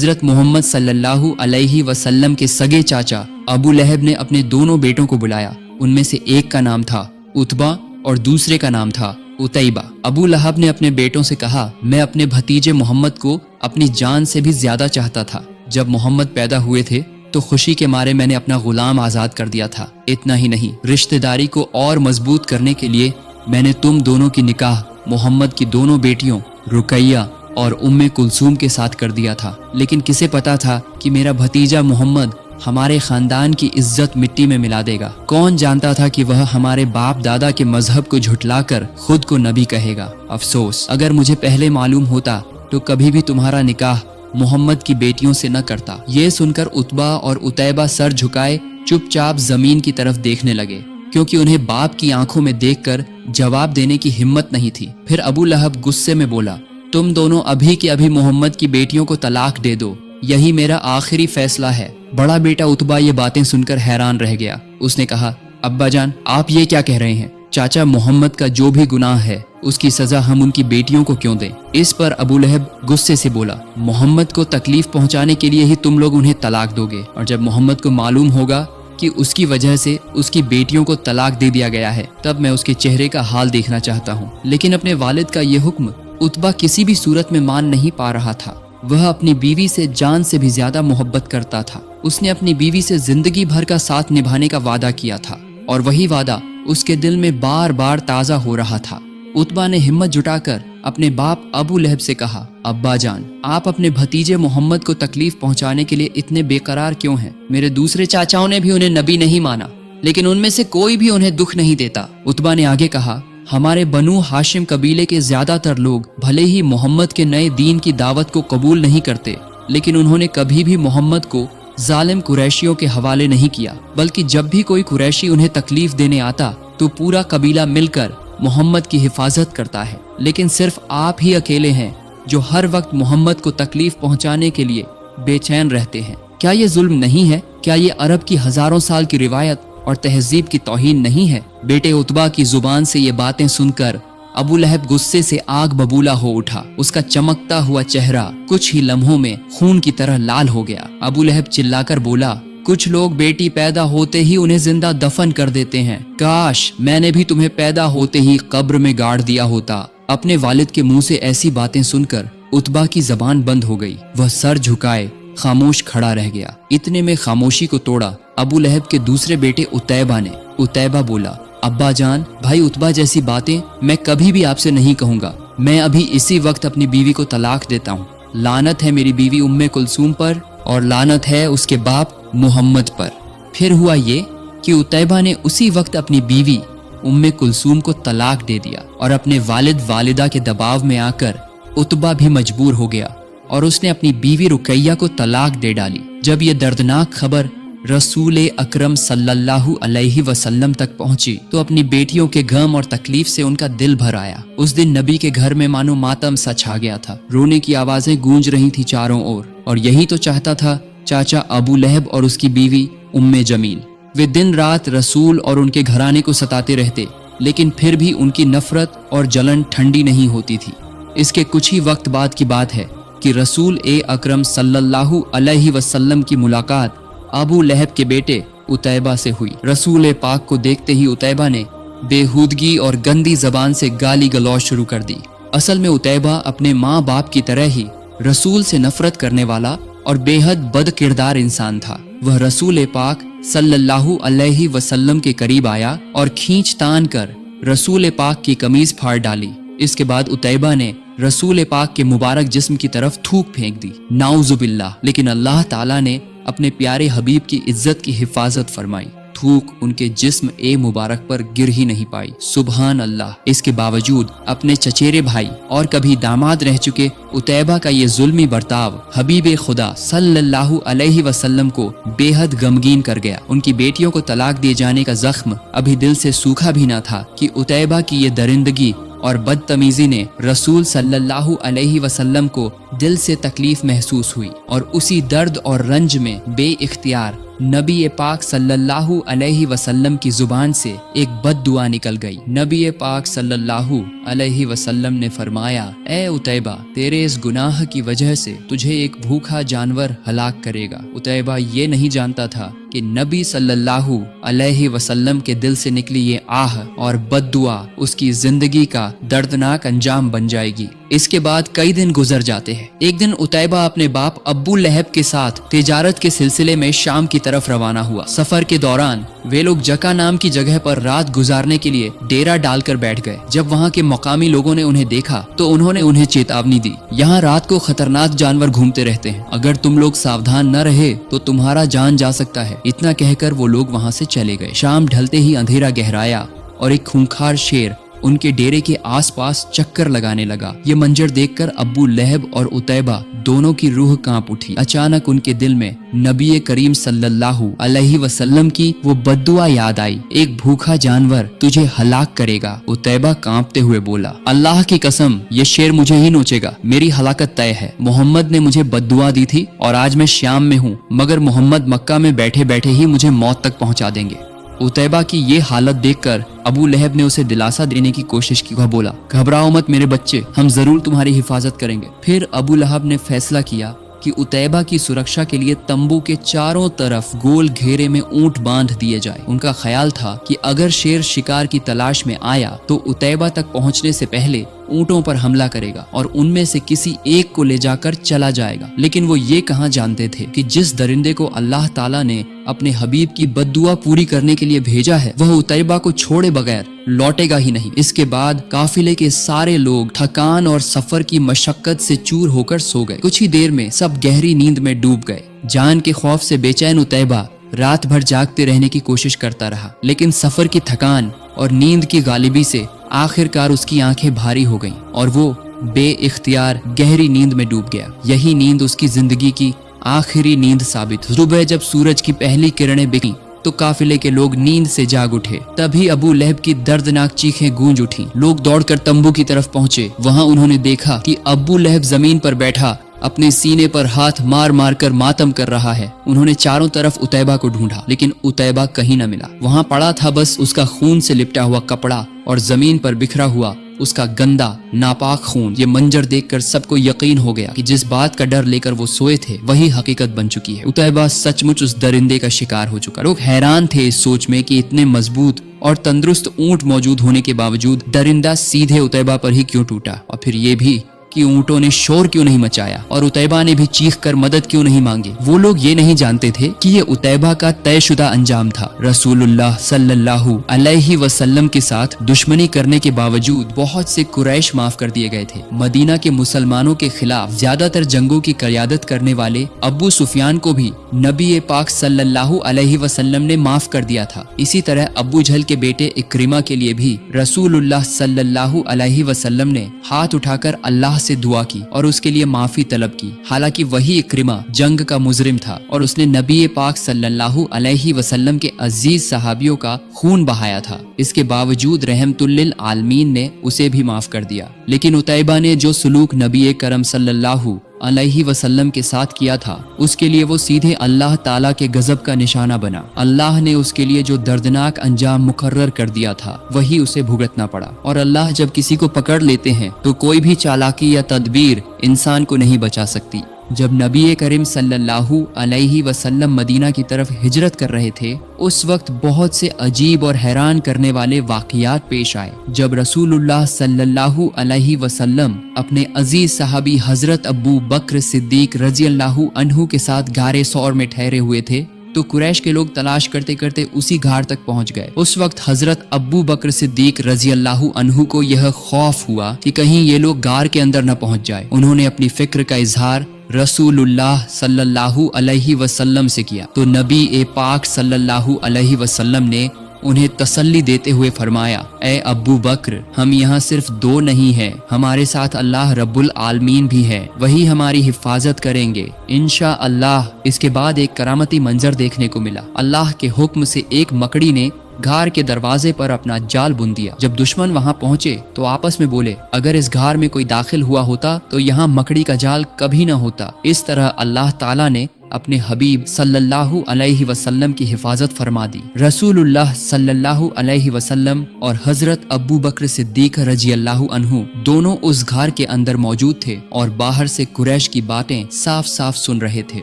हजरत मोहम्मद सल्लल्लाहु अलैहि वसल्लम के सगे चाचा अबू लहब ने अपने दोनों बेटों को बुलाया। उनमें से एक का नाम था उतबा और दूसरे का नाम था उतैबा। अबू लहब ने अपने बेटों से कहा, मैं अपने भतीजे मोहम्मद को अपनी जान से भी ज्यादा चाहता था। जब मोहम्मद पैदा हुए थे तो खुशी के मारे मैंने अपना गुलाम आजाद कर दिया था। इतना ही नहीं, रिश्तेदारी को और मजबूत करने के लिए मैंने तुम दोनों की निकाह मोहम्मद की दोनों बेटियों रुकैया और उम्मे कुलसूम के साथ कर दिया था। लेकिन किसे पता था कि मेरा भतीजा मोहम्मद हमारे खानदान की इज्जत मिट्टी में मिला देगा। कौन जानता था कि वह हमारे बाप दादा के मजहब को झुठलाकर खुद को नबी कहेगा। अफसोस, अगर मुझे पहले मालूम होता तो कभी भी तुम्हारा निकाह मोहम्मद की बेटियों से न करता। ये सुनकर उतबा और उतैबा सर झुकाए चुपचाप जमीन की तरफ देखने लगे, क्योंकि उन्हें बाप की आंखों में देखकर जवाब देने की हिम्मत नहीं थी। फिर अबू लहब गुस्से में बोला, तुम दोनों अभी के अभी मोहम्मद की बेटियों को तलाक दे दो, यही मेरा आखिरी फैसला है। बड़ा बेटा उतबा ये बातें सुनकर हैरान रह गया। उसने कहा, अब्बा जान, आप ये क्या कह रहे हैं? चाचा, मोहम्मद का जो भी गुनाह है उसकी सजा हम उनकी बेटियों को क्यों दें? इस पर अबू लहब गुस्से से बोला, मोहम्मद को तकलीफ पहुंचाने के लिए ही तुम लोग उन्हें तलाक दोगे, और जब मोहम्मद को मालूम होगा कि उसकी वजह से उसकी बेटियों को तलाक दे दिया गया है, तब मैं उसके चेहरे का हाल देखना चाहता हूँ। लेकिन अपने वालिद का ये हुक्म उतबा किसी भी सूरत में मान नहीं पा रहा था। वह अपनी बीवी से जान से भी ज्यादा मोहब्बत करता था। उसने अपनी बीवी से जिंदगी भर का साथ निभाने का वादा किया था, और वही वादा उसके दिल में बार बार ताजा हो रहा था। उतबा ने हिम्मत जुटाकर अपने बाप अबू लहब से कहा, अब्बा जान, आप अपने भतीजे मोहम्मद को तकलीफ पहुंचाने के लिए इतने बेकरार क्यों हैं? मेरे दूसरे चाचाओं ने भी उन्हें नबी नहीं माना, लेकिन उनमें से कोई भी उन्हें दुख नहीं देता। उतबा ने आगे कहा, हमारे बनु हाशिम कबीले के ज्यादातर लोग भले ही मोहम्मद के नए दीन की दावत को कबूल नहीं करते, लेकिन उन्होंने कभी भी मोहम्मद को जालिम कुरैशियों के हवाले नहीं किया, बल्कि जब भी कोई कुरैशी उन्हें तकलीफ देने आता तो पूरा कबीला मिलकर मोहम्मद की हिफाजत करता है। लेकिन सिर्फ आप ही अकेले हैं जो हर वक्त मोहम्मद को तकलीफ पहुंचाने के लिए बेचैन रहते हैं। क्या ये जुल्म नहीं है? क्या ये अरब की हजारों साल की रिवायत और तहजीब की तौहीन नहीं है? बेटे उतबा की जुबान से ये बातें सुनकर अबू लहब गुस्से से आग बबूला हो उठा। उसका चमकता हुआ चेहरा कुछ ही लम्हों में खून की तरह लाल हो गया। अबू लहब चिल्लाकर बोला, कुछ लोग बेटी पैदा होते ही उन्हें जिंदा दफन कर देते हैं। काश मैंने भी तुम्हें पैदा होते ही कब्र में गाड़ दिया होता। अपने वालिद के मुंह से ऐसी बातें सुनकर उतबा की जबान बंद हो गई। वह सर झुकाए खामोश खड़ा रह गया। इतने में खामोशी को तोड़ा अबू लहब के दूसरे बेटे उतैबा ने। उतैबा बोला, अब्बा जान, भाई उतबा जैसी बातें मैं कभी भी आपसे नहीं कहूँगा। मैं अभी इसी वक्त अपनी बीवी को तलाक देता हूँ। लानत है मेरी बीवी उम्मे कुलसूम पर, और लानत है उसके बाप मोहम्मद पर। फिर हुआ ये कि उतैबा ने उसी वक्त अपनी बीवी उम्मे कुलसूम को तलाक दे दिया, और अपने वालिद वालिदा के दबाव में आकर उतबा भी मजबूर हो गया और उसने अपनी बीवी रुकैया को तलाक दे डाली। जब ये दर्दनाक खबर रसूल अकरम सल्लल्लाहु अलैहि वसल्लम तक पहुंची तो अपनी बेटियों के गम और तकलीफ से उनका दिल भर आया। उस दिन नबी के घर में मानो मातम सा छा गया था। रोने की आवाजें गूंज रही थी चारों ओर, और यही तो चाहता था चाचा अबू लहब और उसकी बीवी उम्मे जमील। वे दिन रात रसूल और उनके घराने को सताते रहते, लेकिन फिर भी उनकी नफरत और जलन ठंडी नहीं होती थी। इसके कुछ ही वक्त बाद की बात है कि रसूल अकरम सल्लल्लाहु अलैहि वसल्लम की मुलाकात अबू लहब के बेटे उतैबा से हुई। रसूल पाक को देखते ही उतैबा ने बेहूदगी और गंदी जबान से गाली गलौज शुरू कर दी। असल में उतैबा अपने माँ बाप की तरह ही रसूल से नफरत करने वाला और बेहद बद किरदार इंसान था। वह रसूल पाक सल्लल्लाहु अलैहि वसल्लम के करीब आया और खींच तान कर रसूल पाक की कमीज फाड़ डाली। इसके बाद उतैबा ने रसूल पाक के मुबारक जिस्म की तरफ थूक फेंक दी। नाउजुबिल्लाह। लेकिन अल्लाह ताला ने अपने प्यारे हबीब की इज्जत की हिफाजत फरमाई। थूक उनके जिस्म मुबारक पर गिर ही नहीं पाई। सुबहान अल्लाह। इसके बावजूद अपने चचेरे भाई और कभी दामाद रह चुके उतैबा का ये जुल्मी बर्ताव हबीब खुदा सल्लल्लाहु अलैहि वसल्लम को बेहद गमगीन कर गया। उनकी बेटियों को तलाक दिए जाने का जख्म अभी दिल से सूखा भी न था कि उतैबा की ये दरिंदगी और बदतमीजी ने रसूल सल्लल्लाहु अलैहि वसल्लम को दिल से तकलीफ महसूस हुई, और उसी दर्द और रंज में बेइख्तियार नबी पाक सल्लल्लाहु अलैहि वसल्लम की जुबान से एक बद्दुआ निकल गई। नबी पाक सल्लल्लाहु अलैहि वसल्लम ने फरमाया, ए उतैबा, तेरे इस गुनाह की वजह से तुझे एक भूखा जानवर हलाक करेगा। उतैबा ये नहीं जानता था कि नबी सल्लल्लाहु अलैहि वसल्लम के दिल से निकली ये आह और बद्दुआ उसकी जिंदगी का दर्दनाक अंजाम बन जाएगी। इसके बाद कई दिन गुजर जाते हैं। एक दिन उतैबा अपने बाप अब्बू लहब के साथ तिजारत के सिलसिले में शाम की तरफ रवाना हुआ। सफर के दौरान वे लोग जका नाम की जगह पर रात गुजारने के लिए डेरा डालकर बैठ गए। जब वहाँ के मकामी लोगों ने उन्हें देखा तो उन्होंने उन्हें चेतावनी दी, यहाँ रात को खतरनाक जानवर घूमते रहते हैं, अगर तुम लोग सावधान न रहे तो तुम्हारा जान जा सकता है। इतना कहकर वो लोग वहाँ से चले गए। शाम ढलते ही अंधेरा गहराया और एक खूंखार शेर उनके डेरे के आसपास चक्कर लगाने लगा। ये मंजर देखकर अब्बू लहब और उतैबा दोनों की रूह कांप उठी। अचानक उनके दिल में नबी करीम सल्लल्लाहु अलैहि वसल्लम की वो बद्दुआ याद आई, एक भूखा जानवर तुझे हलाक करेगा। उतैबा कांपते हुए बोला, अल्लाह की कसम, ये शेर मुझे ही नोचेगा, मेरी हलाकत तय है। मोहम्मद ने मुझे बद्दुआ दी थी और आज मैं शाम में हूँ, मगर मोहम्मद मक्का में बैठे बैठे ही मुझे मौत तक पहुँचा देंगे। उतैबा की ये हालत देखकर अबू लहब ने उसे दिलासा देने की कोशिश की। वह बोला, घबराओ मत मेरे बच्चे, हम जरूर तुम्हारी हिफाजत करेंगे। फिर अबू लहब ने फैसला किया कि उतैबा की सुरक्षा के लिए तंबू के चारों तरफ गोल घेरे में ऊंट बांध दिए जाए। उनका ख्याल था कि अगर शेर शिकार की तलाश में आया तो उतैबा तक पहुंचने से पहले ऊंटों पर हमला करेगा और उनमें से किसी एक को ले जाकर चला जाएगा। लेकिन वो ये कहाँ जानते थे कि जिस दरिंदे को अल्लाह ताला ने अपने हबीब की बद्दुआ पूरी करने के लिए भेजा है वह उतैबा को छोड़े बगैर लौटेगा ही नहीं। इसके बाद काफिले के सारे लोग थकान और सफर की मशक्कत से चूर होकर सो गए। कुछ ही देर में सब गहरी नींद में डूब गए। जान के खौफ से बेचैन उतैबा रात भर जागते रहने की कोशिश करता रहा, लेकिन सफर की थकान और नींद की गालिबी से आखिरकार उसकी आंखें भारी हो गईं और वो बेइख्तियार गहरी नींद में डूब गया। यही नींद उसकी जिंदगी की आखिरी नींद साबित हुई। सुबह जब सूरज की पहली किरणें बिखरी तो काफिले के लोग नींद से जाग उठे। तभी अबू लहब की दर्दनाक चीखें गूंज उठी। लोग दौड़कर तंबू की तरफ पहुंचे। वहां उन्होंने देखा कि अबू लहब जमीन पर बैठा अपने सीने पर हाथ मार मार कर मातम कर रहा है। उन्होंने चारों तरफ उतैबा को ढूंढा, लेकिन उतैबा कहीं न मिला। वहां पड़ा था बस उसका खून से लिपटा हुआ कपड़ा और जमीन पर बिखरा हुआ उसका गंदा नापाक खून। ये मंजर देखकर सबको यकीन हो गया कि जिस बात का डर लेकर वो सोए थे वही हकीकत बन चुकी है। उतैबा सचमुच उस दरिंदे का शिकार हो चुका। लोग हैरान थे इस सोच में कि इतने मजबूत और तंदुरुस्त ऊंट मौजूद होने के बावजूद दरिंदा सीधे उतैबा पर ही क्यों टूटा, और फिर ये भी कि ऊंटों ने शोर क्यों नहीं मचाया और उतैबा ने भी चीख कर मदद क्यों नहीं मांगी। वो लोग ये नहीं जानते थे कि ये उतैबा का तयशुदा अंजाम था। रसूलुल्लाह सल्लल्लाहु अलैहि वसल्लम के साथ दुश्मनी करने के बावजूद बहुत से कुरैश माफ कर दिए गए थे। मदीना के मुसलमानों के खिलाफ ज्यादातर जंगों की क़यादत करने वाले अबू सुफियान को भी नबी पाक सल्लल्लाहु अलैहि वसल्लम ने माफ कर दिया था। इसी तरह अबू जहल के बेटे इक्रिमा के लिए भी रसूलुल्लाह सल्लल्लाहु अलैहि वसल्लम ने हाथ उठाकर अल्लाह से दुआ की और उसके लिए माफी तलब की। हालांकि वही इक्रिमा जंग का मुजरिम था और उसने नबी पाक सल्लल्लाहु अलैहि वसल्लम के अजीज सहाबियों का खून बहाया था। इसके बावजूद रहमतुल्लिल आलमीन ने उसे भी माफ कर दिया। लेकिन उतैबा ने जो सुलूक नबी करम सल्लल्लाहु अलैहि वसल्लम के साथ किया था उसके लिए वो सीधे अल्लाह ताला के गजब का निशाना बना। अल्लाह ने उसके लिए जो दर्दनाक अंजाम मुकर्रर कर दिया था वही उसे भुगतना पड़ा। और अल्लाह जब किसी को पकड़ लेते हैं तो कोई भी चालाकी या तदबीर इंसान को नहीं बचा सकती। जब नबी करीम सल्लल्लाहु अलैहि वसल्लम मदीना की तरफ हिजरत कर रहे थे उस वक्त बहुत से अजीब और हैरान करने वाले वाक़ियात पेश आए। जब रसूलुल्लाह सल्लल्लाहु अलैहि वसल्लम अपने अजीज सहाबी हजरत अबू बकर सिद्दीक रजी अल्लाहु अन्हु के साथ गारे सौर में ठहरे हुए थे तो कुरैश के लोग तलाश करते करते उसी घाट तक पहुंच गए। उस वक्त हजरत अबू बकर सिद्दीक रजी अल्लाहु अन्हु को यह खौफ हुआ कि कहीं ये लोग गार के अंदर न पहुंच जाए। उन्होंने अपनी फिक्र का इजहार रसूलुल्लाह सल्लल्लाहु अलैहि वसल्लम से किया तो नबी पाक सल्लल्लाहु अलैहि वसल्लम ने उन्हें तसल्ली देते हुए फरमाया, ए अबू बकर, हम यहाँ सिर्फ दो नहीं हैं, हमारे साथ अल्लाह रब्बुल आलमीन भी है, वही हमारी हिफाजत करेंगे। इंशा अल्लाह। इसके बाद एक करामती मंजर देखने को मिला। अल्लाह के हुक्म से एक मकड़ी ने घार के दरवाजे पर अपना जाल बुन दिया। जब दुश्मन वहां पहुंचे तो आपस में बोले, अगर इस घार में कोई दाखिल हुआ होता तो यहाँ मकड़ी का जाल कभी न होता। इस तरह अल्लाह ताला ने अपने हबीब सल्लल्लाहु अलैहि वसल्लम की हिफाजत फरमा दी। रसूलुल्लाह सल्लल्लाहु अलैहि वसल्लम और हजरत अबू बकर सिद्दीक रजी अल्लाहु अन्हु दोनों उस घार के अंदर मौजूद थे और बाहर से कुरैश की बातें साफ साफ सुन रहे थे।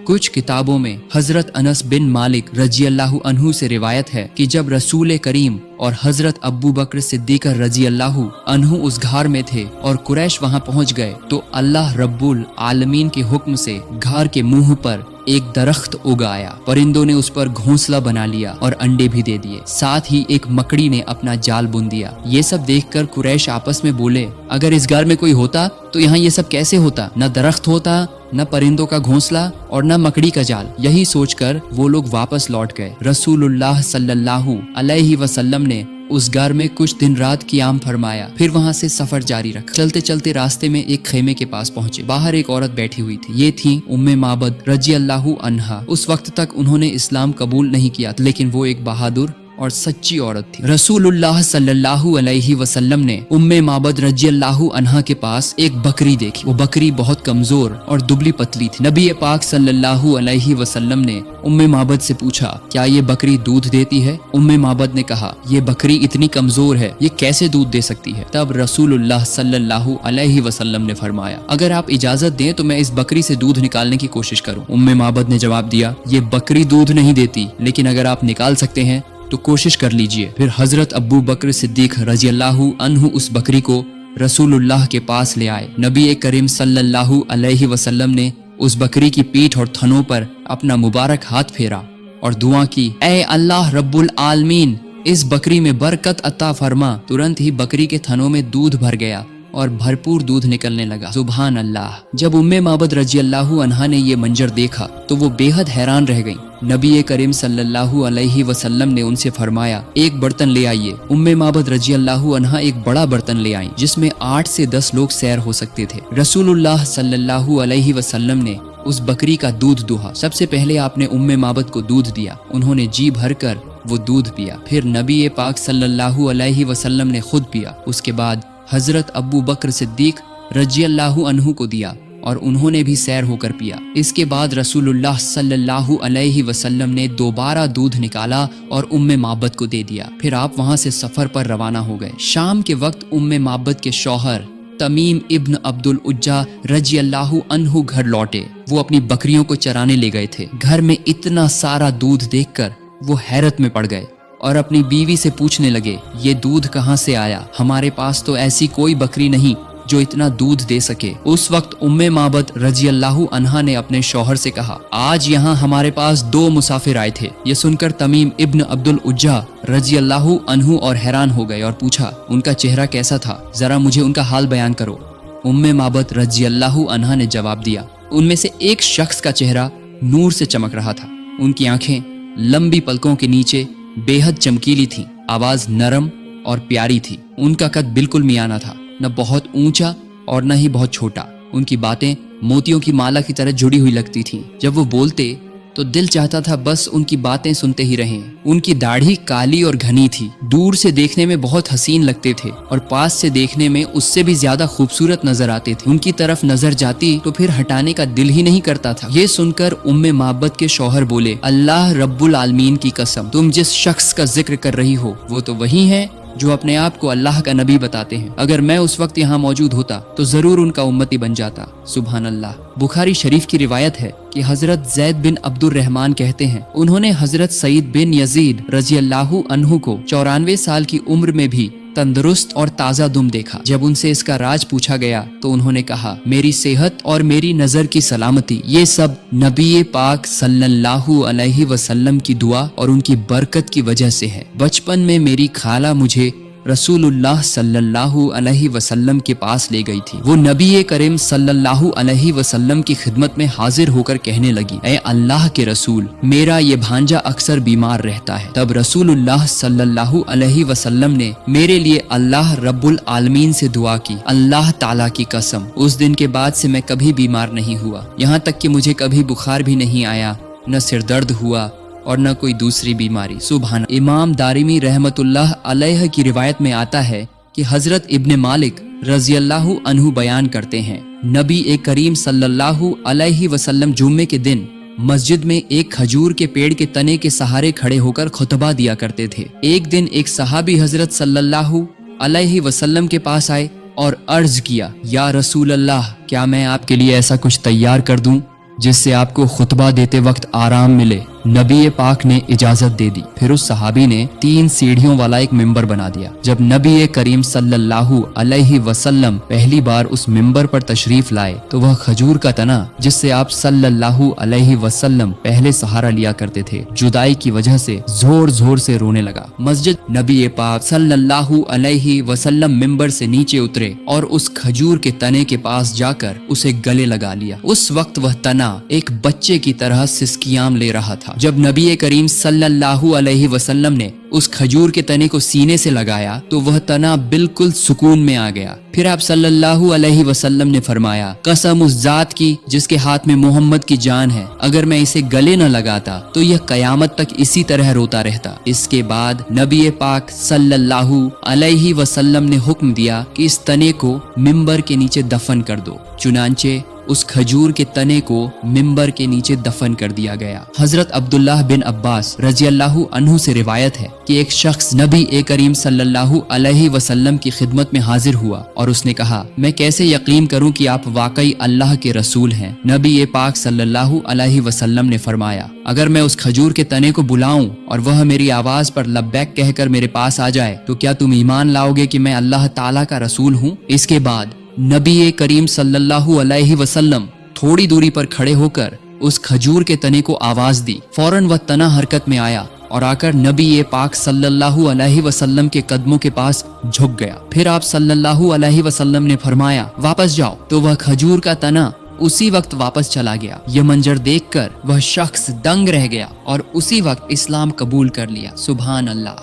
कुछ किताबों में हजरत अनस बिन मालिक रजी अल्लाहु अन्हु से रिवायत है कि जब रसूल करीम और हजरत अबू बकर सिद्दीक रजी अल्लाहु अन्हु उस घार में थे और कुरैश वहां पहुंच गए तो अल्लाह रब्बुल आलमीन के हुक्म से घार के मुंह पर एक दरख्त उगाया। परिंदों ने उस पर घोंसला बना लिया और अंडे भी दे दिए। साथ ही एक मकड़ी ने अपना जाल बुन दिया। ये सब देखकर कुरैश आपस में बोले, अगर इस घार में कोई होता तो यहाँ ये सब कैसे होता? न दरख्त होता, न परिंदों का घोंसला और न मकड़ी का जाल। यही सोचकर वो लोग वापस लौट गए। रसूलुल्लाह सल्लल्लाहु अलैहि वसल्लम ने उस घर में कुछ दिन रात क़ियाम फरमाया, फिर वहां से सफर जारी रखा। चलते चलते रास्ते में एक खेमे के पास पहुंचे। बाहर एक औरत बैठी हुई थी। ये थी उम्मे माबद रजी अल्लाहु अन्हा। उस वक्त तक उन्होंने इस्लाम कबूल नहीं किया, लेकिन वो एक बहादुर और सच्ची औरत थी। रसूलुल्लाह सल्लल्लाहु अलैहि वसल्लम ने उम्मे माबद रजी अल्लाहु अन्हा के पास एक बकरी देखी। वो बकरी बहुत कमजोर और दुबली पतली थी। नबी पाक सल्लल्लाहु अलैहि वसल्लम ने उम्मे माबद से पूछा, क्या ये बकरी दूध देती है? उम्मे माबद ने कहा, ये बकरी इतनी कमजोर है, ये कैसे दूध दे सकती है? तब रसूलुल्लाह सल्लल्लाहु अलैहि वसल्लम ने फरमाया, अगर आप इजाजत दें तो मैं इस बकरी से दूध निकालने की कोशिश करूं। उम्मे माबद ने जवाब दिया, ये बकरी दूध नहीं देती, लेकिन अगर आप निकाल सकते हैं तो कोशिश कर लीजिए। फिर हजरत अबू बकर सिद्दीक रजी अल्लाहु अन्हु उस बकरी को रसूलुल्लाह के पास ले आए। नबी करीम सल्लल्लाहु अलैहि वसल्लम ने उस बकरी की पीठ और थनों पर अपना मुबारक हाथ फेरा और दुआ की, ऐ अल्लाह रब्बुल आलमीन, इस बकरी में बरकत अता फरमा। तुरंत ही बकरी के थनों में दूध भर गया और भरपूर दूध निकलने लगा। सुभान अल्लाह। जब उम्मे माबद रजी अल्लाहु अन्हा ने ये मंजर देखा तो वो बेहद हैरान रह गईं। नबी करीम सल्लल्लाहु अलैहि वसल्लम ने उनसे फरमाया, एक बर्तन ले आइए। उम्मे माबद रजी अल्लाहु अन्हा एक बड़ा बर्तन ले आई जिसमें 8 से 10 लोग सैर हो सकते थे। रसूलुल्लाह सल्लल्लाहु अलैहि वसल्लम ने उस बकरी का दूध दुहा। सबसे पहले आपने उम्मे माबद को दूध दिया। उन्होंने जी भर कर वो दूध पिया। फिर नबी पाक सल्लल्लाहु अलैहि वसल्लम ने खुद पिया। उसके बाद हजरत अबू बकर सिद्दीक रजी अल्लाहु अन्हु को दिया और उन्होंने भी सैर होकर पिया। इसके बाद रसूलुल्लाह सल्लल्लाहु अलैहि वसल्लम ने दोबारा दूध निकाला और उम्मे माबद को दे दिया। फिर आप वहां से सफर पर रवाना हो गए। शाम के वक्त उम्मे माबद के शौहर तमीम इब्न अब्दुल उज्जा रजी अल्लाहु अन्हु घर लौटे। वो अपनी बकरियों को चराने ले गए थे। घर में इतना सारा दूध देखकर वो हैरत में पड़ गए और अपनी बीवी से पूछने लगे, ये दूध कहाँ से आया? हमारे पास तो ऐसी कोई बकरी नहीं जो इतना दूध दे सके। उस वक्त उम्मे माबद रजी अल्लाहु अन्हा ने अपने शौहर से कहा, आज यहाँ हमारे पास 2 मुसाफिर आए थे। ये सुनकर तमीम इब्न अब्दुल उज्जा रजी अल्लाहु अन्हु और हैरान हो गए और पूछा, उनका चेहरा कैसा था? जरा मुझे उनका हाल बयान करो। उम्मे माबद रजी अल्लाहु अन्हा ने जवाब दिया, उनमें से एक शख्स का चेहरा नूर से चमक रहा था। उनकी आंखें लंबी पलकों के नीचे बेहद चमकीली थी। आवाज नरम और प्यारी थी। उनका कद बिल्कुल मियाना था, न बहुत ऊंचा और न ही बहुत छोटा। उनकी बातें मोतियों की माला की तरह जुड़ी हुई लगती थीं। जब वो बोलते तो दिल चाहता था बस उनकी बातें सुनते ही रहें। उनकी दाढ़ी काली और घनी थी। दूर से देखने में बहुत हसीन लगते थे और पास से देखने में उससे भी ज्यादा खूबसूरत नजर आते थे। उनकी तरफ नजर जाती तो फिर हटाने का दिल ही नहीं करता था। ये सुनकर उम्मे माबद के शौहर बोले, अल्लाह रब्बुल आलमीन की कसम, तुम जिस शख्स का जिक्र कर रही हो वो तो वही है जो अपने आप को अल्लाह का नबी बताते हैं। अगर मैं उस वक्त यहाँ मौजूद होता तो जरूर उनका उम्मती बन जाता। सुभान अल्लाह। बुखारी शरीफ की रिवायत है कि हजरत जैद बिन अब्दुर रहमान कहते हैं, उन्होंने हजरत सईद बिन यजीद रजी अल्लाहु अन्हु को 94 साल की उम्र में भी तंदुरुस्त और ताज़ा दुम देखा। जब उनसे इसका राज पूछा गया तो उन्होंने कहा, मेरी सेहत और मेरी नजर की सलामती ये सब नबी पाक सल्लल्लाहु अलैहि वसल्लम की दुआ और उनकी बरकत की वजह से है। बचपन में मेरी खाला मुझे रसूलुल्लाह सल्लल्लाहु अलैहि वसल्लम के पास ले गई थी। वो नबी करीम सल्लल्लाहु अलैहि वसल्लम की खिदमत में हाजिर होकर कहने लगी, ऐ अल्लाह के रसूल, मेरा ये भांजा अक्सर बीमार रहता है। तब रसूलुल्लाह सल्लल्लाहु अलैहि वसल्लम ने मेरे लिए अल्लाह रब्बुल आलमीन से दुआ की। अल्लाह ताला की कसम, उस दिन के बाद से मैं कभी बीमार नहीं हुआ, यहाँ तक कि मुझे कभी बुखार भी नहीं आया, न सिर दर्द हुआ और न कोई दूसरी बीमारी। सुभान। इमाम दारिमी रहमतुल्लाह अलैह की रिवायत में आता है कि हजरत इब्ने मालिक रज़ियल्लाहु अन्हु बयान करते हैं, नबी करीम सल्लल्लाहु अलैहि वसल्लम जुम्मे के दिन मस्जिद में एक खजूर के पेड़ के तने के सहारे खड़े होकर खुतबा दिया करते थे। एक दिन एक सहाबी हजरत सल्लल्लाहु अलैहि वसल्लम के पास आए और अर्ज किया, या रसूल अल्लाह, क्या मैं आपके लिए ऐसा कुछ तैयार कर दूं जिससे आपको खुतबा देते वक्त आराम मिले। नबी पाक ने इजाजत दे दी। फिर उस सहाबी ने 3 सीढ़ियों वाला एक मिंबर बना दिया। जब नबी करीम सल्लल्लाहु अलैहि वसल्लम पहली बार उस मिंबर पर तशरीफ लाए तो वह खजूर का तना जिससे आप सल्लल्लाहु अलैहि वसल्लम पहले सहारा लिया करते थे, जुदाई की वजह से जोर जोर से रोने लगा। मस्जिद नबी पाक सल्लल्लाहु अलैहि वसल्लम मिंबर से नीचे उतरे और उस खजूर के तने के पास जाकर उसे गले लगा लिया। उस वक्त वह तना एक बच्चे की तरह सिसकियां ले रहा था। जब नबी करीम सल्लल्लाहु अलैहि वसल्लम ने उस खजूर के तने को सीने से लगाया तो वह तना बिल्कुल सुकून में आ गया। फिर आप सल्लल्लाहु अलैहि वसल्लम ने फरमाया, कसम उस जात की जिसके हाथ में मोहम्मद की जान है, अगर मैं इसे गले न लगाता तो यह कयामत तक इसी तरह रोता रहता। इसके बाद नबी पाक सल्लल्लाहु अलैहि वसल्लम ने हुक्म दिया कि इस तने को मिंबर के नीचे दफन कर दो। चुनांचे उस खजूर के तने को मिंबर के नीचे दफन कर दिया गया। हजरत अब्दुल्लाह बिन अब्बास रज़ियल्लाहु अन्हु से रिवायत है कि एक शख्स नबी करीम सल्लल्लाहु अलैहि वसल्लम की खिदमत में हाजिर हुआ और उसने कहा, मैं कैसे यकीन करूं कि आप वाकई अल्लाह के रसूल हैं। नबी पाक सल्लल्लाहु अलैहि वसल्लम ने फरमाया, अगर मैं उस खजूर के तने को बुलाऊं और वह मेरी आवाज पर लब्बैक कहकर मेरे पास आ जाए तो क्या तुम ईमान लाओगे कि मैं अल्लाह ताला का रसूल हूं। इसके बाद नबी करीम सल्लल्लाहु अलैहि वसल्लम थोड़ी दूरी पर खड़े होकर उस खजूर के तने को आवाज दी। फौरन वह तना हरकत में आया और आकर नबी पाक सल्लल्लाहु अलैहि वसल्लम के कदमों के पास झुक गया। फिर आप सल्लल्लाहु अलैहि वसल्लम ने फरमाया, वापस जाओ। तो वह खजूर का तना उसी वक्त वापस चला गया। यह मंजर देखकर वह शख्स दंग रह गया और उसी वक्त इस्लाम कबूल कर लिया। सुभान अल्लाह।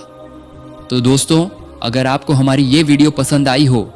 तो दोस्तों, अगर आपको हमारी ये वीडियो पसंद आई हो